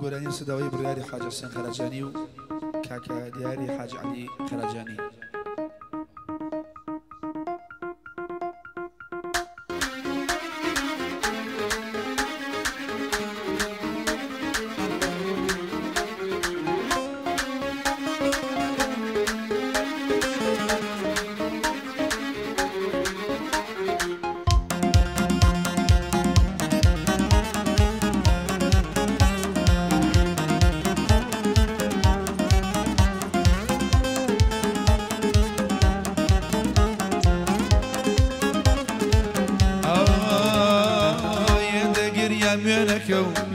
گۆرانی سداوی بڕیاری حاج حسین خەرەجانی و کاکە دیاری حاج علی خەرەجانی.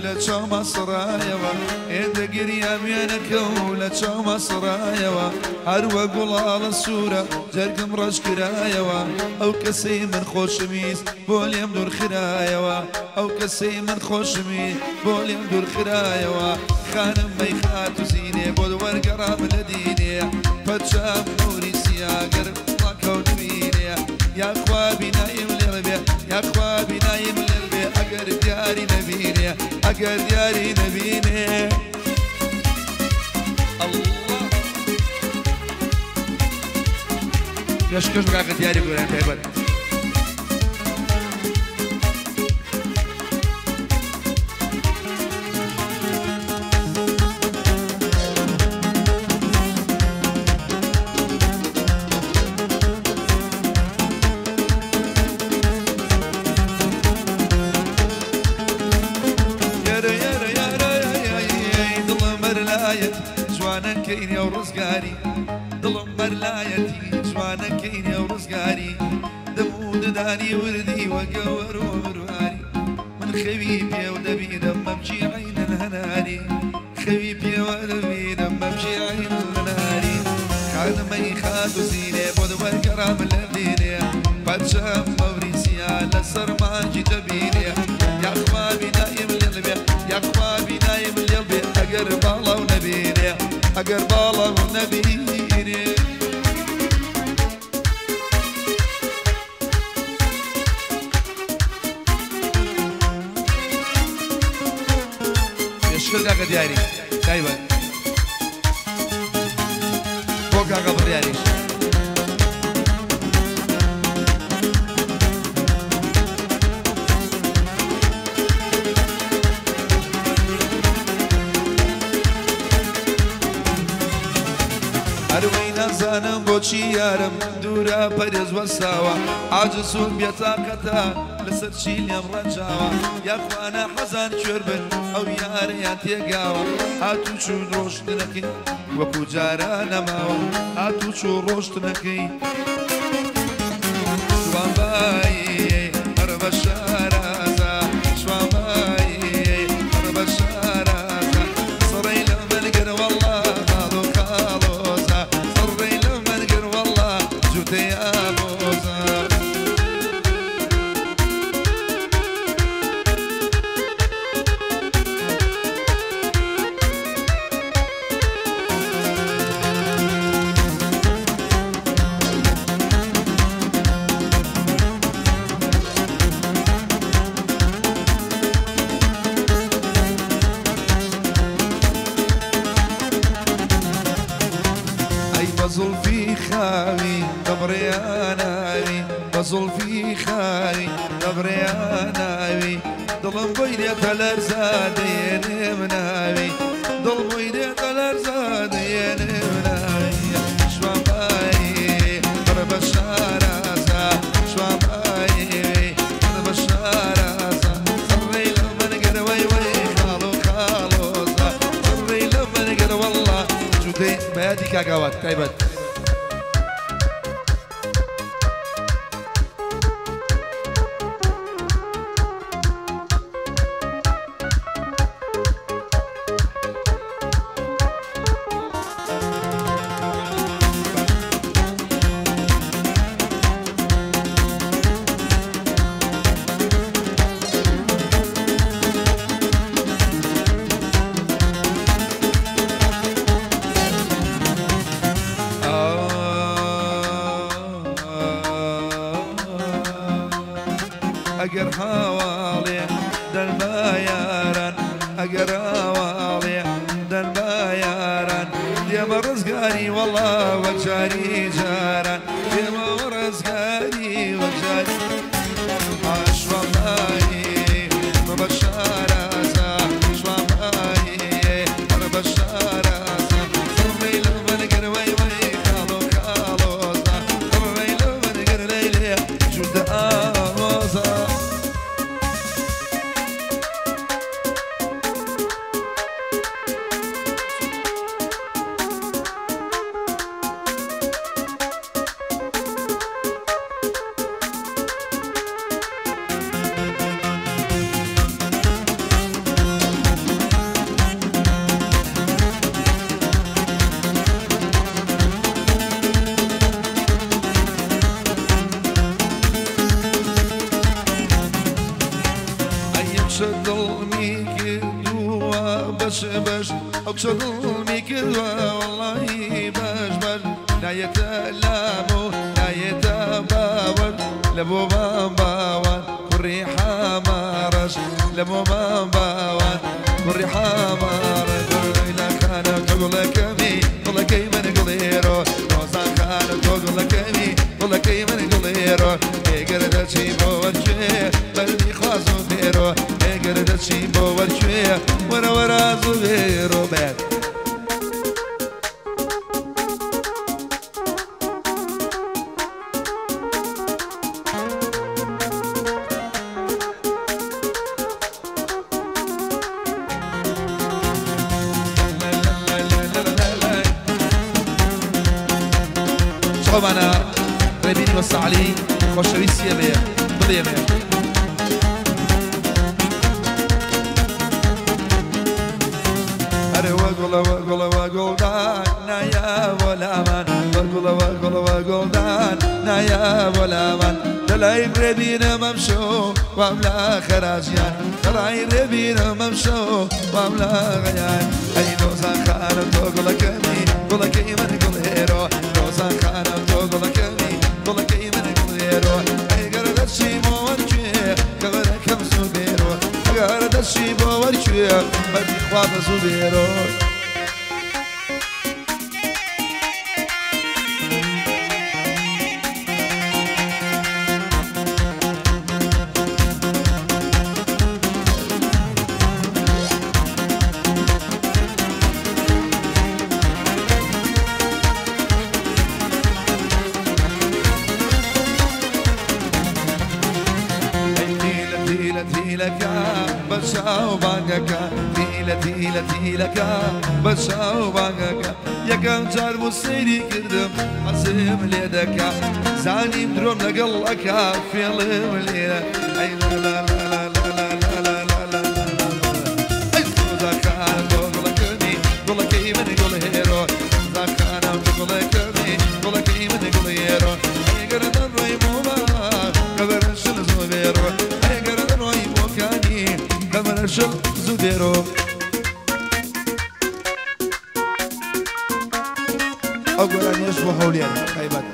لە چاو مەسڕایەوە ئێدە گریامێنەکە و لە چاو مەسڕایەوە هەروە گوڵاڵە سوورە جەرگم ڕەش کرایەوە ئەو کەسەی من خۆشەویست بۆ لێم دوور خرایەوە ئەو کەسەی من خۆشەویست بۆ لێم دوور خرایەوە خانم بەی خات و زینێ بۆ وەرگەڕام لە دینێ پەچام نوری سیاگەر ڕاکەوت بینێ یاخوا بینایم لێڵ بێ یاخوا بینایم لێڵ بێ ئەگەر دیاری نەبینێ ئەگەر دیاری نەبینێ گەشکەش بکاکە دیاری گۆران تایبەت جوانەکەینێ و ڕزگاری دڵم بەرلایەتی جوانەکەینێ و ڕزگاری دەم و ددانی وردی وەگەوەر و برواری من خەوی پێو دەبینم مەمچی عینە هەناری خەوی پێوە دەبینم مەمچی عینە هەناری خانمەی خات و زینێ بۆ وەرگەڕام لە دینێ پەچەم مەوریسیا لەسەر مانجی دەبینێ یاخوا بینایم لێڵ بێ یاخوا بینایم لێڵ بێ ئەگەر باڵاو نەبینێ ئەگەر باڵاو نەبینێ پێشکەل کاکە دیاری تایبەت بۆ کاکە بڕیاریش هەروەی نەزانم بۆچی یارم دوورە پەرێز وەساوە عاجز و بێتاقەتە لەسەر چی لێم ڕەنجاوە یاخوانە حەزان کوێر بن ئەو یارەیان تێگاوە هاتوو چوون ڕۆشتنەکەی وەکو جارە نەماوە هاتوو چوو ڕۆشتنەکەی شوانبایی هەر بە شارازە شوانبایی هەر بە شارازە سڕەی لە مەلگەر وەڵڵا خاڵ و خاڵۆزە سڕەی لە مەلگەر وەڵڵا جوتەی ئابۆزە بزلفي خاوي دبري ناوي بزلفي خاوي دبري ناوي ضلم بيدي تلر زادين مناوي ضل بيدي تلر زادين مناوي شوان باي ضرب الشارزة شوان باي ضرب الشارزة صري لما نقر وي وي خالو خالوزة صري لما نقر والله جودي بيدي كاكاوات تايبت أجر حوالي دل ما يارن أجر حوالي جاري والله وجاري جاران يما ورزقاري وجاري عاش والله مبشرة عاش والله مبشرة صرمي لمن قروي وي خالو خالو صرمي لمن قروي لي جود آوزا ظلمي كدوا بش بش أقصى ظلمي كدوا والله بش بش لا يتلامو لا يتباور لبو باور كريحة مارش لبو باور كريحة مارش لا كان تقول كمي تقول كي من قليرو روزا كان تقول كمي تقول كي من قليرو يقرد شيبو ورشي بلدي خاصو بيرو يقرد شيبو ورشي ورا ورا زبيرو بات أنا ربيني وسع علي خوشوي سيبه ضليمه أري وقول وقول وقول دان نايا ولا من وقول وقول وقول دان نايا ولا من دلائي ربينا ممشو واملا خراجيان دلائي ربينا ممشو واملا غيان أي نوزا خانم تقول كمي قول كي من قول هيرو نوزا خانم تقول كمي قول كي من قول هيرو أي قرد الشيبو ورشي كبر كم سوبيرو قرد الشيبو ورشي بدي خواب سوبيرو بشاو بانگکا دیل دیل دیلکا بشاو بانگکا یکم جار بو سیری کردم حسیم لیدکا زانیم دروم لگل اکا فیلم لیدا ای لا لا لا لا لا لا لا لا لا ای زاکان دوغل کمی دوغل کی من گل هیرو زاکان دوغل کمی دوغل کی من گل هیرو ای گردن روی موما کبر شل زوبیرو ای گردن روی موکانی كمان شل زوديرو أقول أن يشبه حوليا خيبات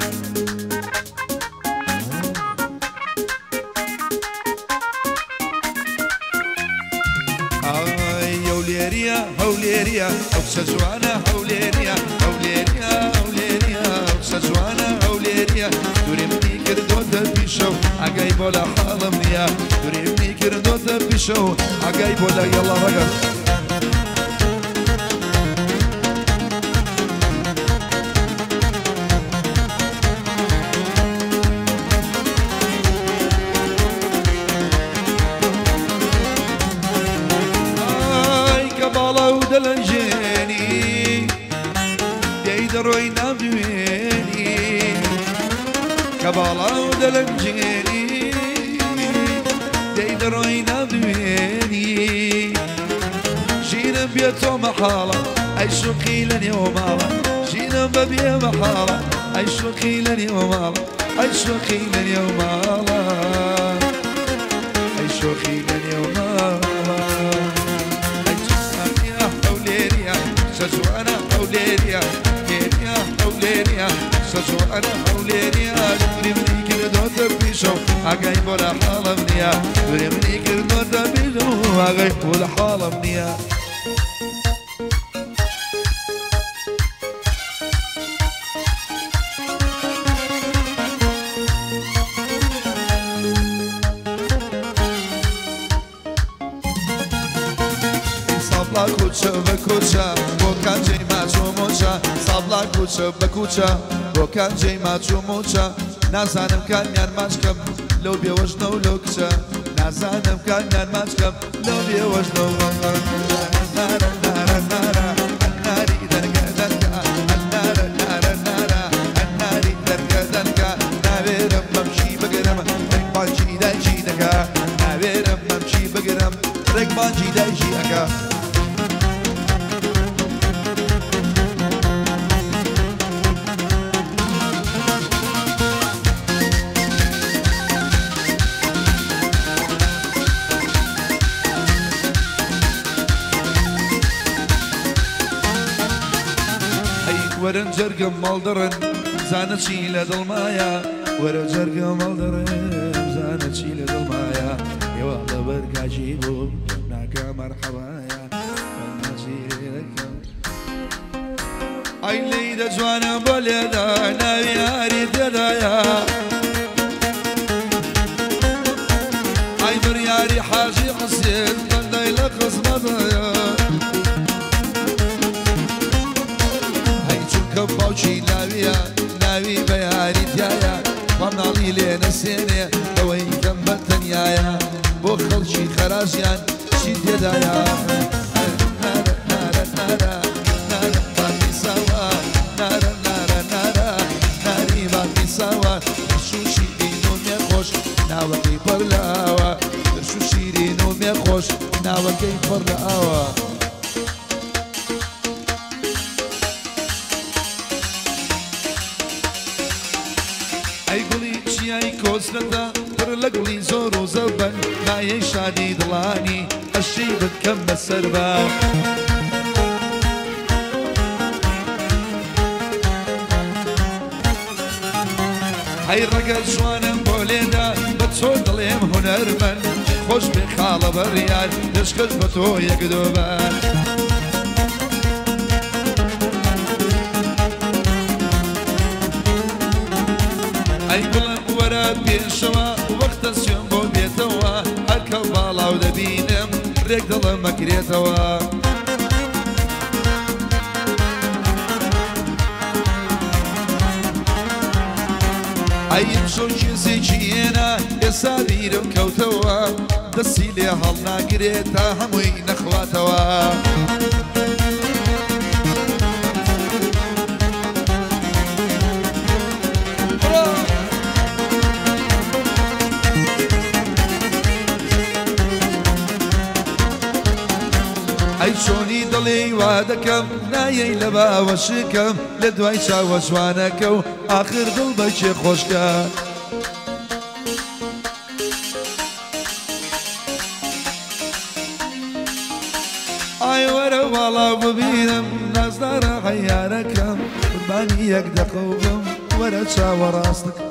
هوليريا هوليريا أبسجوانا هوليريا هوليريا هوليريا أبسجوانا هوليريا دوري كردو دبيشو عقايب ولا حالمنيا دوري كردو دبيشو عقايب ولا يلا رقم اي كبالا ودلنجيني يقدروا ينادوني كبالا ودلنجيني يقدروا ينادوني جينا بيتو محالة أي شوقي لني ومالا جينا ببيا محالة أي شوقي لني ومالا أي شوقي لني ومالا أي شوقي لني ومالا أي شوقي حوليريا سجوانا حوليريا كيريا حوليريا سجوانا حوليريا ريمني كردو تبيشو عقايب ولا حالة منيا ريمني كردو تبيشو عقايب ولا حالة منيا سابلا کوچە بە کوچە بۆ کانجەی ماچۆ مۆچە سابلا کوچە بە کوچە بۆ کانجەی ماچۆ مۆچە نازانم کامیان ماچکەم لەو بێوەژنە و لەو کچە نازانم کامیان ماچکەم لەو بێوەژنە و نارە نارە نارە ناری دەرگە دەرگە نارە نارە نارە ناری دەرگە دەرگە ناوێرم بەمشی بگرم ڕێکبانجی دایکی دەکا ناوێرم بەمشی بگرم ڕێکبانجی دایکی ئەکا وەرن جەرگم مەڵدڕن زانە چی لە دڵمایە وەرە جەرگم مەڵدڕن زانە چی لە دڵمایە ئێوە لەبەر کاژی بوو ناکە مەرحەبایە نازیرەکەم ئای لەیدە جوانە بۆ لێدا ناوی یاری تێدایە ئای بڕیاری حاجی حوسێن بەندەی لە قسمەتەیە باوچی ناویە ناوی بە یاریتایە وەمناڵی لێ نەسێنێ ئەوەی دەم بە تەنیایە بۆ خەڵکی خەرازیان چی تێدایە نارە نارە نارە نارە باقی ساوە نارە نارە نارە ناری باقی ساوە شوشی ئین و مێخۆش ناوەکەی پڕ لە ئاوە شوشیرین و مێخۆش ناوەکەی پڕ لە ئاوە ئەی گوڵی چیای کۆسنەدا پڕ لە گوڵی زۆر و زەوبەن نایەی شادی دڵانی ئەشەی بکەم بەسەر بە ئەی ڕەگە جوانم بۆ لێدا بە تۆ دڵێم هونەرمەند خۆش بێ خاڵە بەڕیار دەشکەش بە تۆ یەک دۆبەن ئەی گوڵم وەرە پێشەوە وەختە سوێن بۆ بێتەوە هەرکە باڵاو دەبینم ڕێک دڵم مەکرێتەوە ئەیم شۆکی زێکی هێنا ئێستا بیرم کەوتەوە دەستی لێ هەڵ ناگرێت تا هەمووی نەخواتەوە ئەی چۆنی دڵی وا دەکەم نایەی لە باوەشکەم لە دوای چاوە جوانەکە و ئاخر دڵ بەکێ خۆشکە ئای وەرە واڵاو ببینم نازدارە حەیارەکەم قوربانی یەک دەقەوبم وەرە چاوە ڕاستەکە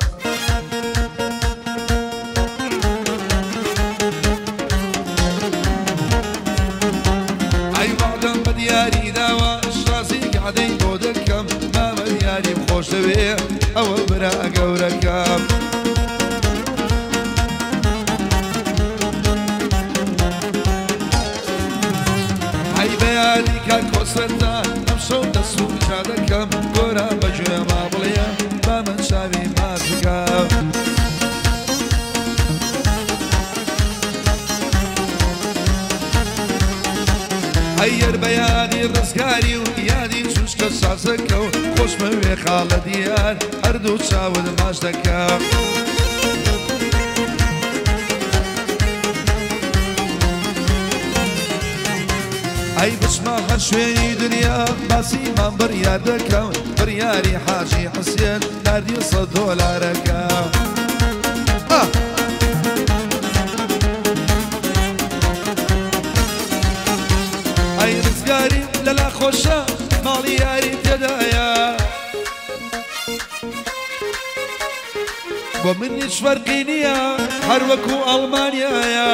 یاری داوە شازی گادەی بۆ دەکەم مامە یاریم خۆش دەوێ ئەوە برا گەورەکەم ئەی بە یاری کار کۆسەردا ئەم شەو دەسوم جا دەکەم گۆرە بەگوێ ما بڵێ با من چاوی ماز بکەم ئەیەر بە یادی ڕزگاری و یادی چوشکە سازەکە و خۆشمە وێ خاڵە دیار هەردوو چاوت ماش دەکەم ئەی بچمە هەر شوێنی دنیا باسیمان بڕیار دەکەم بڕیاری حاجی حوسێن ناردی $100 ئەی ڕزگاری لەلا خۆشە ماڵی یاری تێدایە بۆ من هیچ فەرقی نییە هەر وەکو ئەڵمانیایە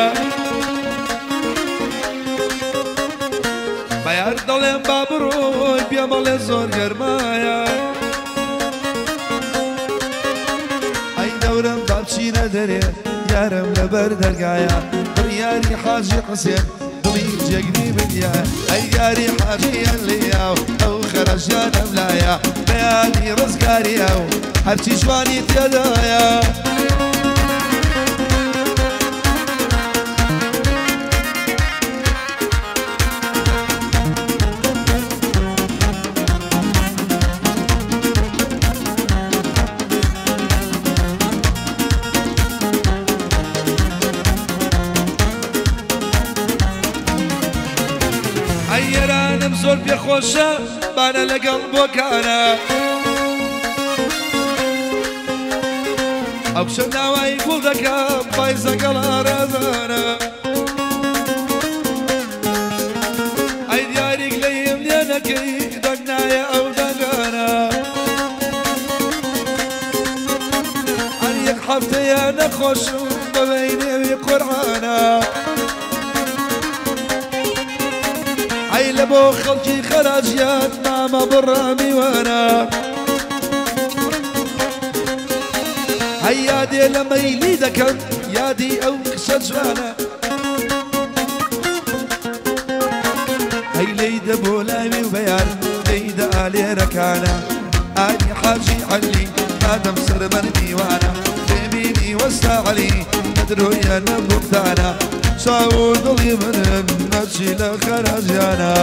بە یار دەڵێم با بڕۆی پێمەڵێ زۆر گەرمایە ئەی دەورم بابچینە دەرێ یارم لەبەر دەرگایە بڕیاری حاجی حوسێن دڵی جێگری بنیا ئەی یاری حاجیە لێیا ئەو خەرەژیانە بلایە بەیانی ڕزگاریە و هەرچی جوانی تێدایە ئەیێرانم زۆر پێخۆشە بانە لەگەڵ بۆکانە ئەو شەو ناوای گوڵ دەکەم پایزەگەڵ ئارازانە ئەی دیاریک لەیم لێ نەکەی دەنگنایە ئەو دەنگانە هەر یەک هەفتەیە نەخۆشم بەبەی نێوی قورعانە ئەی لە بۆ خەڵکی خەراجیان مامە بڕامیوانە هەی یادێ لە مەیلی دەکەم یادی ئەو قسە جوانە هەی لەیدە بۆ لاوی و بەیان لەیدە ئالێرەکانە ئانی حاجی عەلی ئادەم سەربەر میوانە بێبینی وەستا عەلی نەدرۆیە نەبووتانە چاو دڵی منم نەچی لە خەراجیانە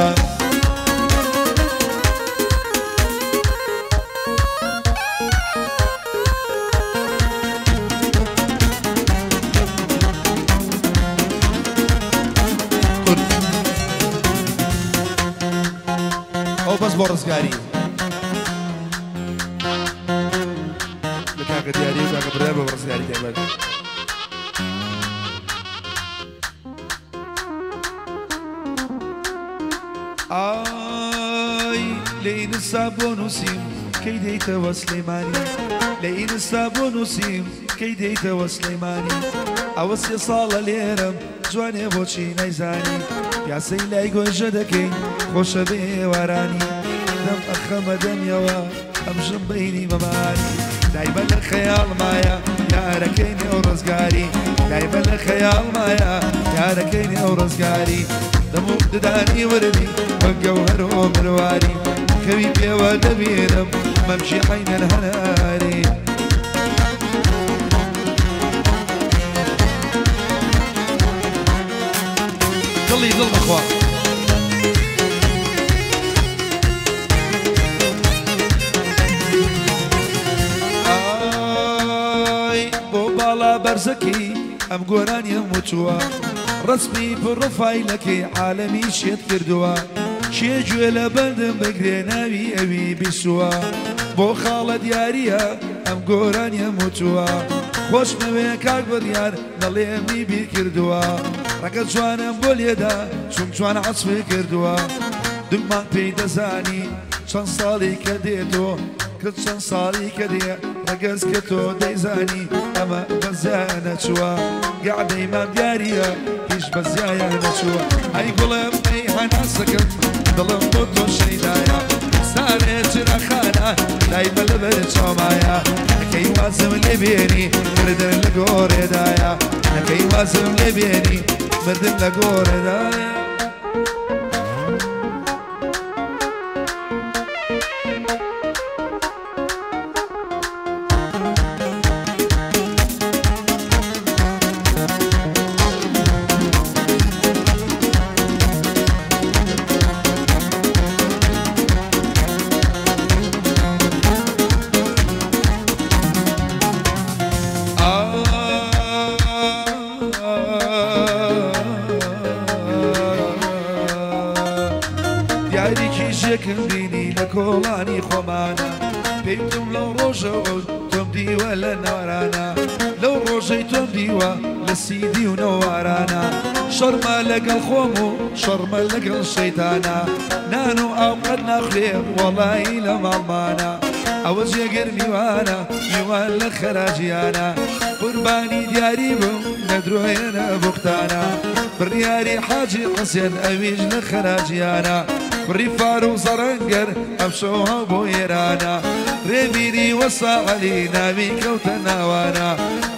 ئەو بەس بۆ ڕزگاری لە کاکە دیاری و کاکە برای بۆ ڕزگاری تێبەر ئای لەئینستا بۆ نووسیم کەی دەیتەوە سلەیمانی لەئینستا بۆ نووسیم کەی دەیتەوە سلەیمانی ئەوە سێ ساڵە لێرەم جوانێ بۆچی نەیزانی پیاسەی لای گۆژە دەکەین خۆشە بێ وارانی دەم ئەخەمە دەمیەوە ئەمژم بینی مەمانی دایبە لە خەیاڵمایە یارەکەی نێو ڕزگاری دایبە لە خەیاڵمایە یارەکەی نێو ڕزگاری دەموو ددانی وەرمی وەگەوهەر و مرواری کەوی پێوە دەبێنم مەمشی عینە هەناری دڵی دڵ بەخوا ئای بۆ باڵا بەرزەکەی ئەم گۆرانیم وچووە ڕسمی پڕۆفایلەکەی عالەمی شێت کردووە شێ گوێ لە بەندم بگرێ ناوی ئەوی بیسووە بۆ خاڵە دیاریە ئەم گۆرانیم وچووە خۆشمەوێ کاک بڕیار دەڵێمی بیر کردووە ڕەگە جوانم بۆ لێدا چون جوان عەسپی کردووە دومان پێی دەزانی چەند ساڵی کە دێتۆ کرد چەند ساڵی کە دێ ڕەگەز کە تۆ دەیزانی ئەمە بەزیایە نەچووە گەعدەیمان دیاریە هیچ بەزیایە نەچووە ئەی گوڵم ئەی هەناسەکەم دڵم بۆ تۆ شەیدایە سارێ چرەخانە دایمە لەبەر چاومایە ئەکەی وازم لێ بێنی مردن لە گۆڕێدایە ئەکەی وازم لێ بێنی مردن لە گۆڕێدایە دیاریکی ژێکم بینی لە کۆڵانی خۆمانە پێیتم لەو ڕۆژەوە تۆم دیوە لە نارانە لەو ڕۆژەی تۆم دیوە لە سیدی و نەوارانە شەڕمە لەگەڵ خۆم و شەڕمە لەگەڵ شەیتانە نان و ئاو قەت ناخوێ وەڵایی لە ماڵمانە ئەوە جێگەر میوانە میوان لە خەراجیانە قوربانی دیاری بوو نەدرۆیەنە بوختانە بڕیاری حاجی حەسێن ئەویش لە خەراجیانە بڕی فار و زەڕەنگەر ئەم شەوها بۆ ئێرانە ڕێبیری وەسا عەلی ناوی کەوتە ناوانە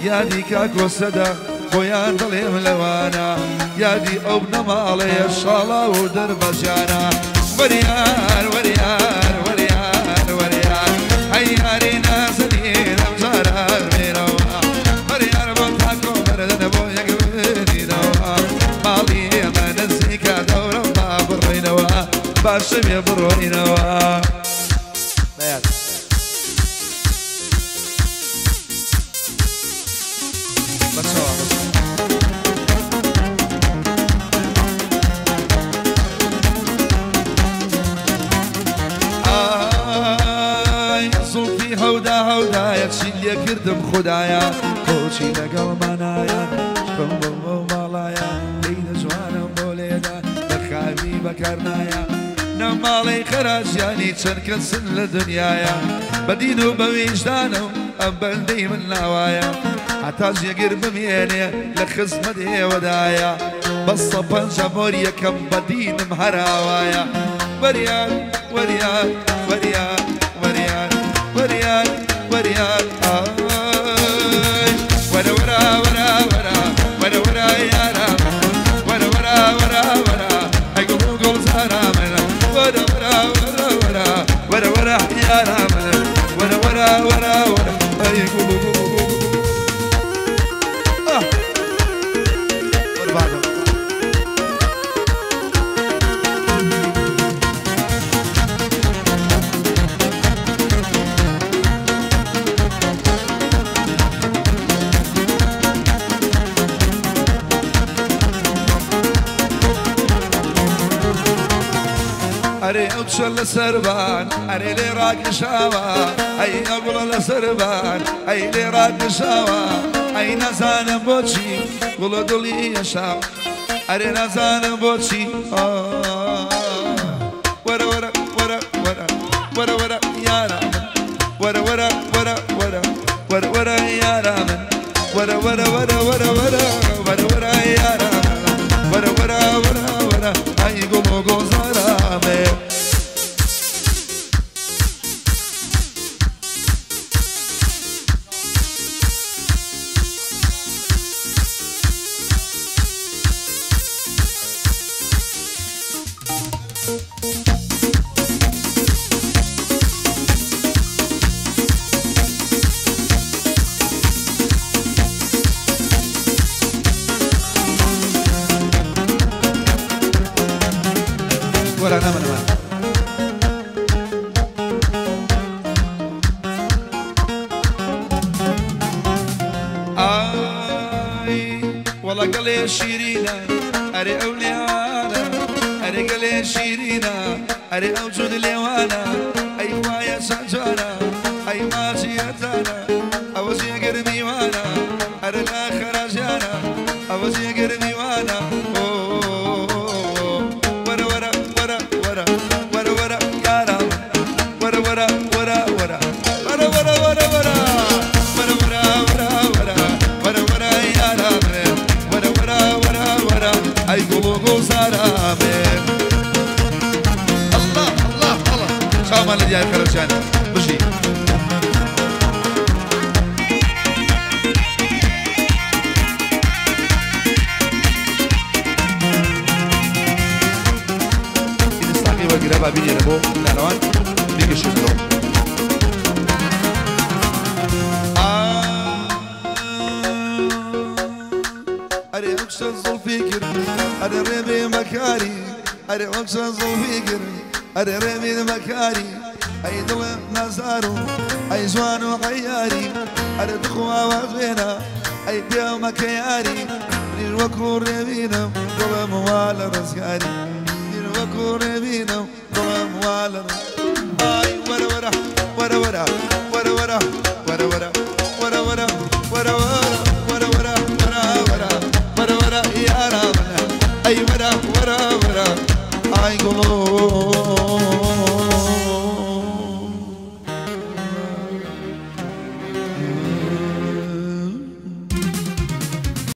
یادی کاکۆ سەدا بۆیان دڵێم لەوانە یادی ئەو بنەماڵەیە شاڵا و دەربەژیانە وەریار وەریار وەریار وەریار ئەی یاری نازنین ئەم جارە مێرەوە وەریار بۆ تاکۆ بەرەدەنە بۆ یەک ببینەوە ماڵی ئێمە نزیکە دەورە با بڕۆینەوە باشە بێ بڕۆینەوە هەودا هەودا یەکشی لێ کردم خوددایە کۆچی لەگەڵمانایە شپم بۆ ماڵایە لێی دەجوانم بۆ لێدا بەخاوی بەکارنایە نەماڵەی خەراجیانی چەند کەسن لە دنیاە بەدین و بە ویژدانم ئەم بەندەی من ناوایە هەتا ژێگر بمێنێ لە خزمەت ئێوەدایە بەسە پەنجە مۆری یەکەم بەدینم هەراوایە وەریان وەریان وەریان وەریان وريان وريان ورا ورا ورا ورا ورا ورا يا رام ورا ورا ورا ورا هاي قول قول سلام ورا ورا ورا ورا ورا ورا يا رام ورا ورا ورا ورا هاي قول أري أوصل لسربان أري لي راك شاوا أي أقول لسربان أي لي راك شاوا أي نزان بوشي قولوا دولي يا شاو أري نزان بوشي ورا ورا ورا ورا ورا ورا يا رامن ورا ورا ورا ورا ورا ورا يا رامن ورا ورا ورا ورا ورا ورا ورا يا رامن ورا ورا ورا ورا أي قولوا قوزارامي ولا نام أنا والله قال لي شيرينا أري أوليانا أري قال لي شيرينا أري أوجود ليوانا أي خوايا سجانا أي ماشيتانا أوزي قرمي وانا أري الآخر جانا أوزي قرمي وانا الله الله الله شو ما اللي جاي خرجان بشي نستعقي وقرابة بيني ربو نانوان ديك شكرا أري أكسر فكر أري ربي مكاري أري أكسر فكر أري ربي مكاري أي دل نزارو أي زوان وغياري أري دخوا وغينا أي بيو مكياري نيروكو ربينا دل موال رزقاري نيروكو ربينا دل موال أي ورا ورا ورا ورا ورا ورا ورا ورا ورا ورا ورا